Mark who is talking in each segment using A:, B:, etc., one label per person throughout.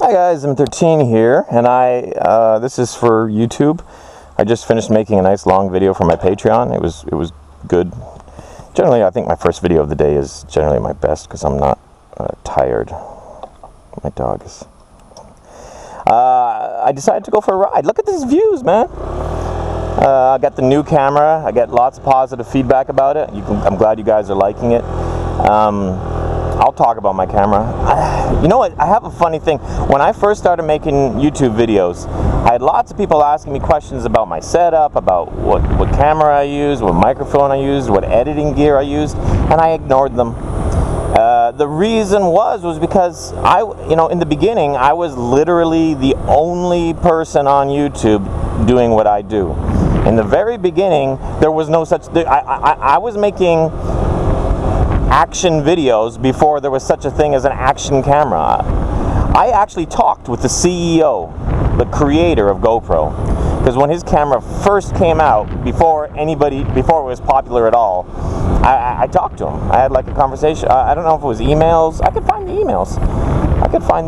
A: Hi guys, M13 here, and this is for YouTube. I just finished making a nice long video for my Patreon. It was good. Generally, I think my first video of the day is generally my best because I'm not tired. My dog is. I decided to go for a ride. Look at these views, man. I got the new camera. I get lots of positive feedback about it. I'm glad you guys are liking it. I'll talk about my camera. You know what? I have a funny thing. When I first started making YouTube videos, I had lots of people asking me questions about my setup, about what camera I used, what microphone I used, what editing gear I used, and I ignored them. The reason was because in the beginning, I was literally the only person on YouTube doing what I do. In the very beginning, there was no such thing. I was making action videos before there was such a thing as an action camera. I actually talked with the CEO, the creator of GoPro, because when his camera first came out, before it was popular at all, I talked to him. I had like a conversation. I don't know if it was emails. I could find the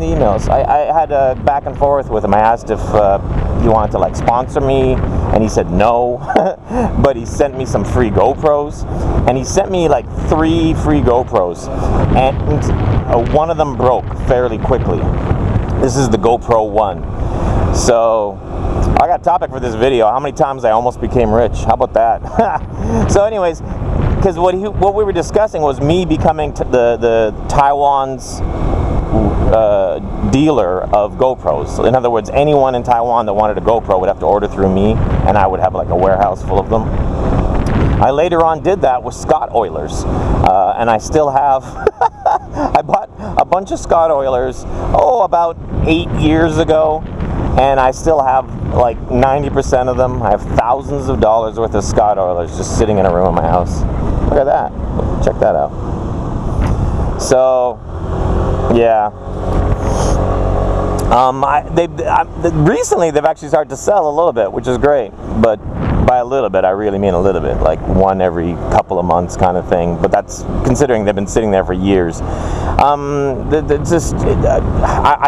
A: emails. I had a back and forth with him. I asked if he wanted to like sponsor me, and he said no. But he sent me some free GoPros, and he sent me like 3 free GoPros, and one of them broke fairly quickly. This is the GoPro 1. So I got a topic for this video: how many times I almost became rich. How about that? So anyways, because what we were discussing was me becoming the Taiwan's dealer of GoPros. In other words, anyone in Taiwan that wanted a GoPro would have to order through me, and I would have like a warehouse full of them. I later on did that with Scott Oilers, and I still have. I bought a bunch of Scott Oilers about 8 years ago, and I still have like 90% of them. I have thousands of dollars worth of Scott Oilers just sitting in a room in my house. Look at that. Check that out. So, yeah. Recently they've actually started to sell a little bit, which is great. But by a little bit, I really mean a little bit, like one every couple of months kind of thing. But that's considering they've been sitting there for years. I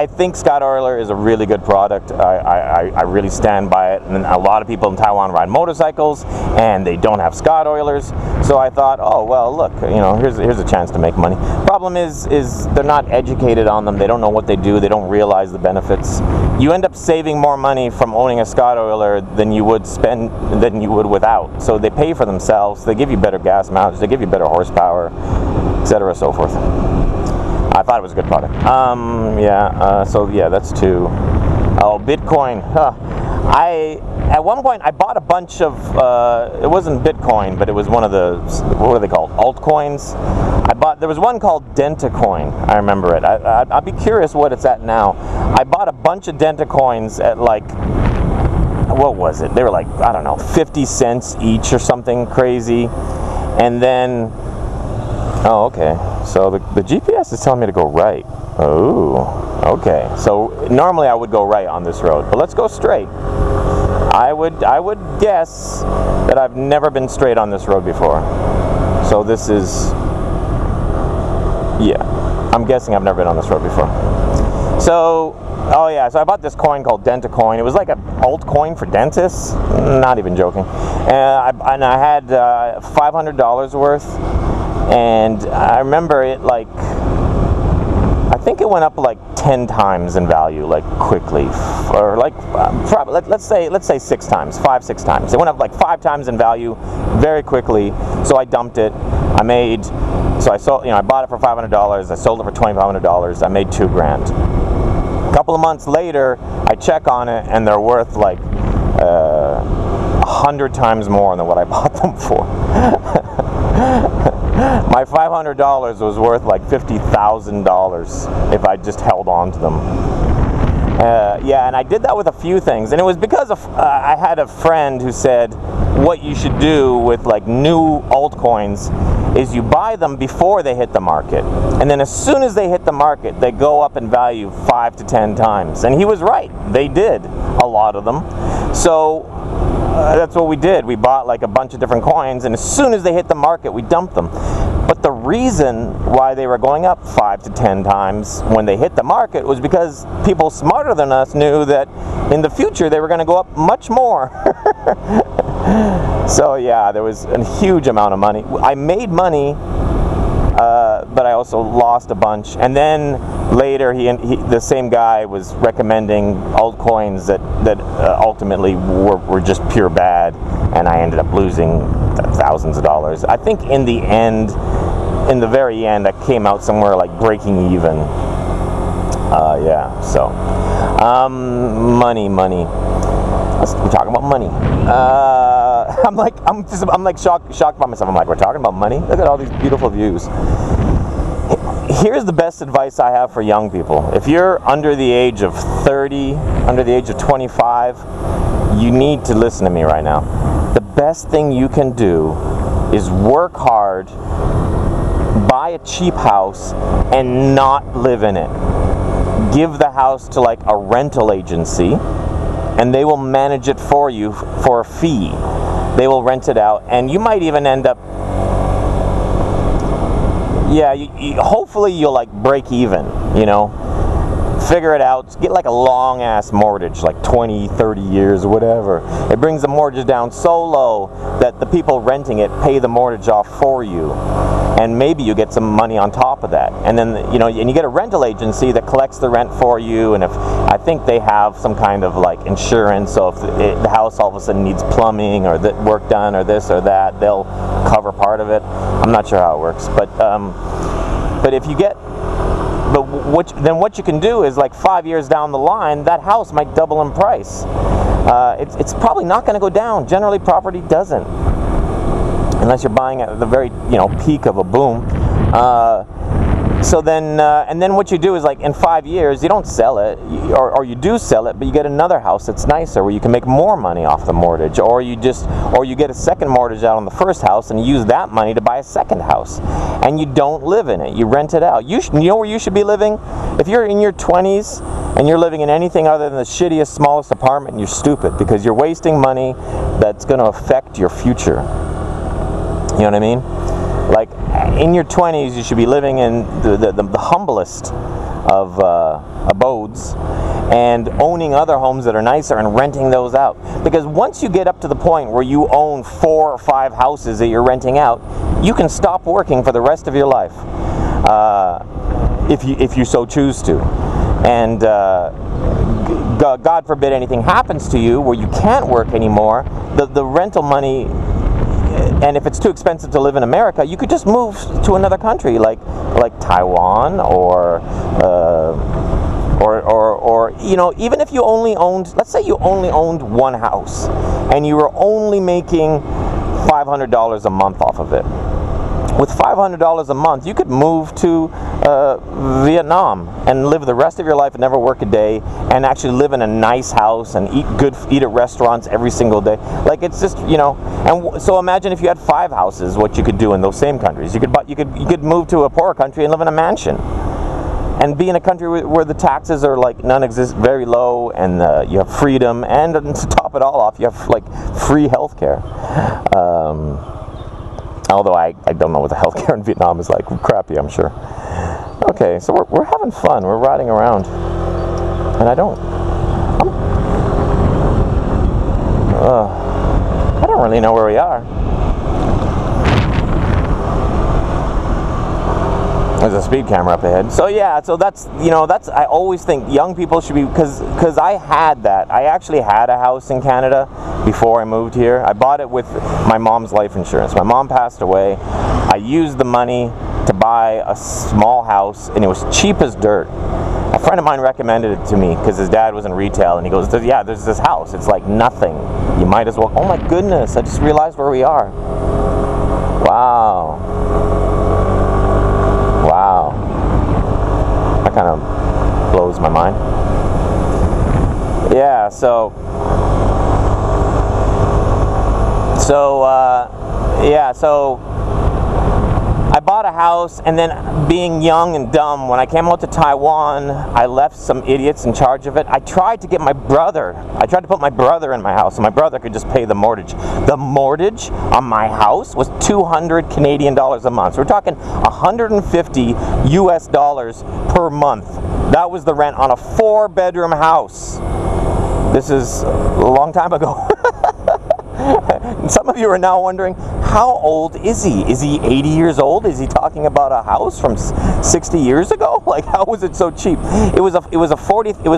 A: think Scott Oiler is a really good product. I really stand by it. And a lot of people in Taiwan ride motorcycles, and they don't have Scott Oilers. So I thought, oh well, look, here's a chance to make money. Problem is they're not educated on them. They don't know what they do. They don't realize the benefits. You end up saving more money from owning a Scott Oiler than you would without. So they pay for themselves. They give you better gas mileage. They give you better horsepower, etc. so forth. I thought it was a good product. So that's 2. Oh, Bitcoin. At one point I bought a bunch of. It wasn't Bitcoin, but it was one of the, what are they called? Altcoins. There was one called Dentacoin. I remember it. I'd be curious what it's at now. I bought a bunch of Dentacoins at like, what was it? They were like, I don't know, 50 cents each or something crazy. And then, oh, okay. So the GPS is telling me to go right. Oh, okay. So normally I would go right on this road, but let's go straight. I would guess that I've never been straight on this road before. So this is, yeah, I'm guessing I've never been on this road before. So, oh yeah, so I bought this coin called Dentacoin. It was like an altcoin for dentists. Not even joking. And I had $500 worth. And I remember it like, I think it went up like 10 times in value, like quickly, or like probably let's say 6 times, 5-6 times. It went up like 5 times in value, very quickly. So I dumped it. I sold. I bought it for $500. I sold it for $2,500. I made $2 grand. A couple of months later, I check on it, and they're worth like 100 times more than what I bought them for. My $500 was worth like $50,000 if I just held on to them. And I did that with a few things, and it was because of I had a friend who said what you should do with like new altcoins is you buy them before they hit the market, and then as soon as they hit the market, they go up in value 5 to 10 times. And he was right. They did, a lot of them. So that's what we did. We bought like a bunch of different coins, and as soon as they hit the market, we dumped them. But the reason why they were going up 5 to 10 times when they hit the market was because people smarter than us knew that in the future they were going to go up much more. So yeah, there was a huge amount of money. I made money, but I also lost a bunch. And then later, the same guy was recommending altcoins that ultimately were just pure bad, and I ended up losing thousands of dollars. I think in the end, in the very end, I came out somewhere like breaking even. Yeah. So, money. We're talking about money. I'm like shocked by myself. I'm like, we're talking about money? Look at all these beautiful views. Here's the best advice I have for young people. If you're under the age of 30, under the age of 25, you need to listen to me right now. The best thing you can do is work hard, buy a cheap house, and not live in it. Give the house to like a rental agency, and they will manage it for you for a fee. They will rent it out, and you might even end up, yeah, hopefully you'll like break even, you know, figure it out, get like a long ass mortgage, like 20, 30 years or whatever. It brings the mortgage down so low that the people renting it pay the mortgage off for you, and maybe you get some money on top of that. And then, you know, and you get a rental agency that collects the rent for you, and if I think they have some kind of like insurance, so if the house all of a sudden needs plumbing or the work done or this or that, they'll cover part of it. I'm not sure how it works, but if you get, then what you can do is like 5 years down the line, that house might double in price. It's probably not going to go down. Generally, property doesn't, unless you're buying at the very, you know, peak of a boom. So then, and then what you do is like in 5 years, you don't sell it, or you do sell it, but you get another house that's nicer where you can make more money off the mortgage, or you get a second mortgage out on the first house and you use that money to buy a second house, and you don't live in it, you rent it out. You know where you should be living? If you're in your 20s and you're living in anything other than the shittiest, smallest apartment, you're stupid, because you're wasting money that's going to affect your future. You know what I mean? Like, in your 20s, you should be living in the humblest of abodes, and owning other homes that are nicer and renting those out. Because once you get up to the point where you own 4 or 5 houses that you're renting out, you can stop working for the rest of your life, if you so choose to. And God forbid anything happens to you where you can't work anymore, the rental money. And if it's too expensive to live in America, you could just move to another country, like Taiwan, or you know, even if you only owned, let's say you only owned one house, and you were only making $500 a month off of it. With $500 a month, you could move to Vietnam and live the rest of your life and never work a day, and actually live in a nice house and eat at restaurants every single day. Like, it's just, you know. And so imagine if you had 5 houses, what you could do in those same countries. You could move to a poorer country and live in a mansion, and be in a country where the taxes are like non-existent, very low, and you have freedom, and to top it all off, you have like free healthcare. Although I don't know what the healthcare in Vietnam is like. Crappy, I'm sure. Okay, so we're having fun. We're riding around, and I don't really know where we are. There's a speed camera up ahead. So yeah, so that's, you know, I always think young people should be, because I had that. I actually had a house in Canada before I moved here. I bought it with my mom's life insurance. My mom passed away. I used the money to buy a small house, and it was cheap as dirt. A friend of mine recommended it to me because his dad was in retail, and he goes, yeah, there's this house. It's like nothing. You might as well. Oh my goodness, I just realized where we are. Wow. That kind of blows my mind. Yeah, so I bought a house, and then being young and dumb, when I came out to Taiwan, I left some idiots in charge of it. I tried to put my brother in my house, so my brother could just pay the mortgage. The mortgage on my house was 200 Canadian dollars a month. So we're talking 150 US dollars per month. That was the rent on a 4-bedroom house. This is a long time ago. Some of you are now wondering, how old is he? Is he 80 years old? Is he talking about a house from 60 years ago? Like, how was it so cheap? It was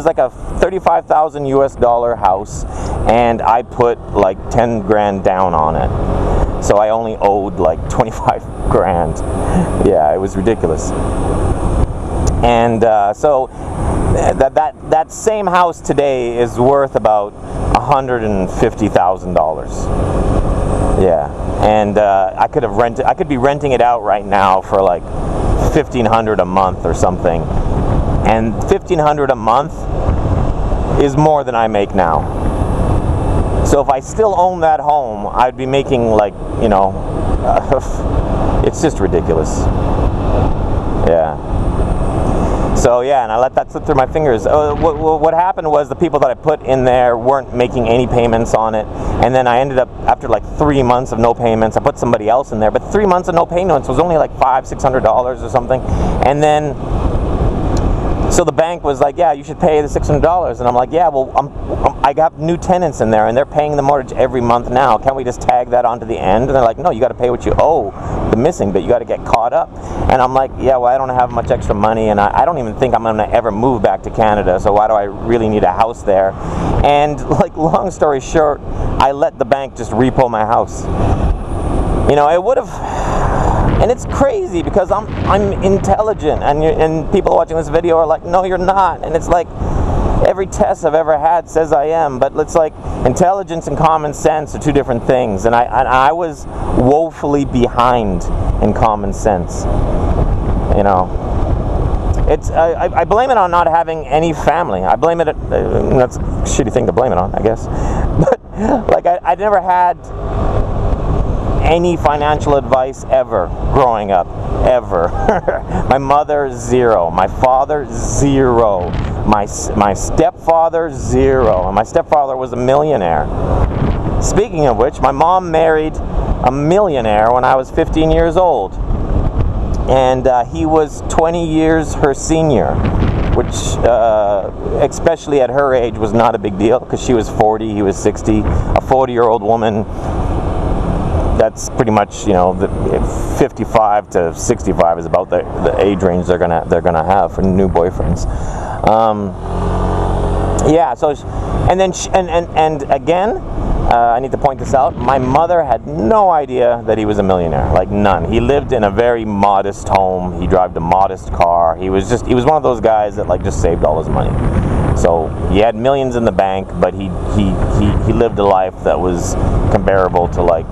A: like a 35,000 US dollar house, and I put like 10 grand down on it. So I only owed like 25 grand. Yeah, it was ridiculous. And so that same house today is worth about $150,000. Yeah, and I could be renting it out right now for like $1,500 a month or something, and $1,500 a month is more than I make now. So if I still own that home, I'd be making like, you know, it's just ridiculous. Yeah. So yeah, and I let that slip through my fingers. What happened was the people that I put in there weren't making any payments on it, and then I ended up, after like 3 months of no payments, I put somebody else in there, but 3 months of no payments was only like $500-600 or something, and then so the bank was like, yeah, you should pay the $600, and I'm like, yeah, well, I got new tenants in there, and they're paying the mortgage every month now. Can't we just tag that onto the end? And they're like, no, you got to pay what you owe, the missing bit. You got to get caught up. And I'm like, yeah, well, I don't have much extra money, and I don't even think I'm going to ever move back to Canada, so why do I really need a house there? And like, long story short, I let the bank just repo my house. You know, it would have. And it's crazy because I'm intelligent, and people watching this video are like, no, you're not. And it's like, every test I've ever had says I am, but it's like intelligence and common sense are two different things, and I was woefully behind in common sense. You know, it's I blame it on not having any family. I blame it. That's a shitty thing to blame it on, I guess. But like I never had any financial advice ever growing up, ever. My mother, zero. My father, zero. My stepfather, zero. And my stepfather was a millionaire. Speaking of which, my mom married a millionaire when I was 15 years old. And he was 20 years her senior, which, especially at her age, was not a big deal, because she was 40, he was 60. A 40-year-old woman, that's pretty much, you know, the 55 to 65 is about the age range they're gonna have for new boyfriends. Yeah. So, and then and again, I need to point this out. My mother had no idea that he was a millionaire, like none. He lived in a very modest home. He drove a modest car. He was one of those guys that like just saved all his money. So he had millions in the bank, but he lived a life that was comparable to like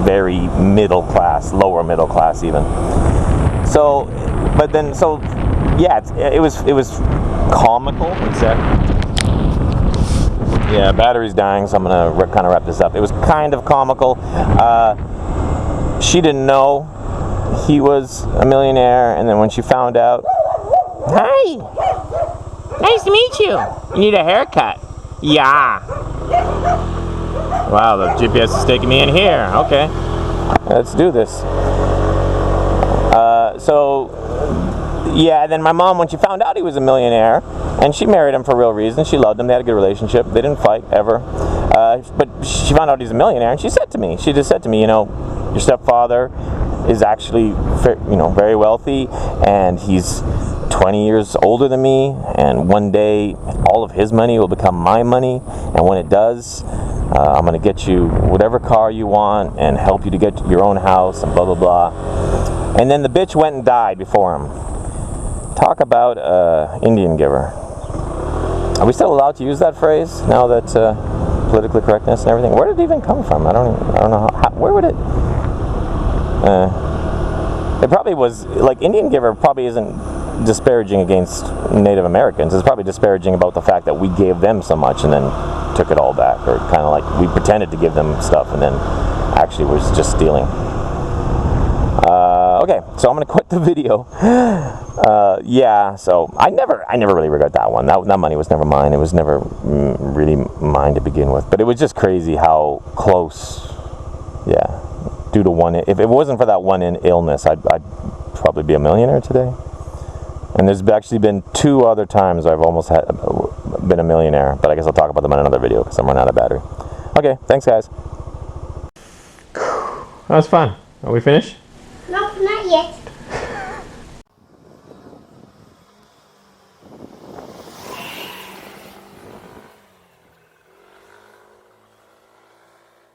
A: very middle class, lower middle class even. So, but then, so yeah, it was comical. What's that? Yeah, battery's dying, so I'm gonna kind of wrap this up. It was kind of comical. She didn't know he was a millionaire, and then when she found out, hi, nice to meet you. You need a haircut? Yeah. Wow, the GPS is taking me in here. Okay, let's do this. So, yeah, then my mom, when she found out he was a millionaire, and she married him for real reasons, she loved him, they had a good relationship, they didn't fight, ever. But she found out he's a millionaire, and she just said to me, you know, your stepfather is actually, you know, very wealthy, and he's 20 years older than me, and one day all of his money will become my money, and when it does, I'm going to get you whatever car you want and help you to get your own house and blah blah blah. And then the bitch went and died before him. Talk about Indian giver. Are we still allowed to use that phrase now that politically correctness and everything? Where did it even come from? I don't know how, where would it? It probably was like Indian giver probably isn't disparaging against Native Americans. It's probably disparaging about the fact that we gave them so much and then took it all back, or kind of like we pretended to give them stuff and then actually was just stealing. Okay. Okay, so I'm gonna quit the video. Yeah, so I never really regret that one. That money was never mine. It was never really mine to begin with. But it was just crazy how close. Yeah, due to one. If it wasn't for that one illness, I'd probably be a millionaire today. And there's actually been 2 other times I've almost been a millionaire. But I guess I'll talk about them in another video because I'm running out of battery. Okay, thanks guys. That was fun. Are we finished?
B: No, not yet.